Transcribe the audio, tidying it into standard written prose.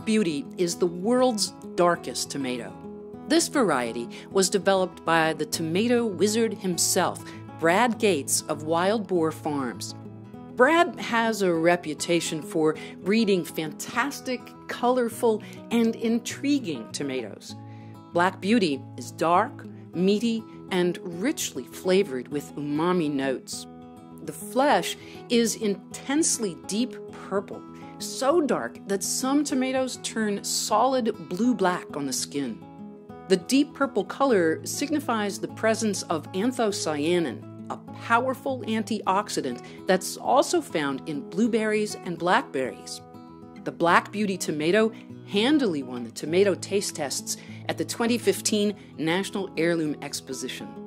Black Beauty is the world's darkest tomato. This variety was developed by the tomato wizard himself, Brad Gates of Wild Boar Farms. Brad has a reputation for breeding fantastic, colorful, and intriguing tomatoes. Black Beauty is dark, meaty, and richly flavored with umami notes. The flesh is intensely deep purple, so dark that some tomatoes turn solid blue-black on the skin. The deep purple color signifies the presence of anthocyanin, a powerful antioxidant that's also found in blueberries and blackberries. The Black Beauty tomato handily won the tomato taste tests at the 2015 National Heirloom Exposition.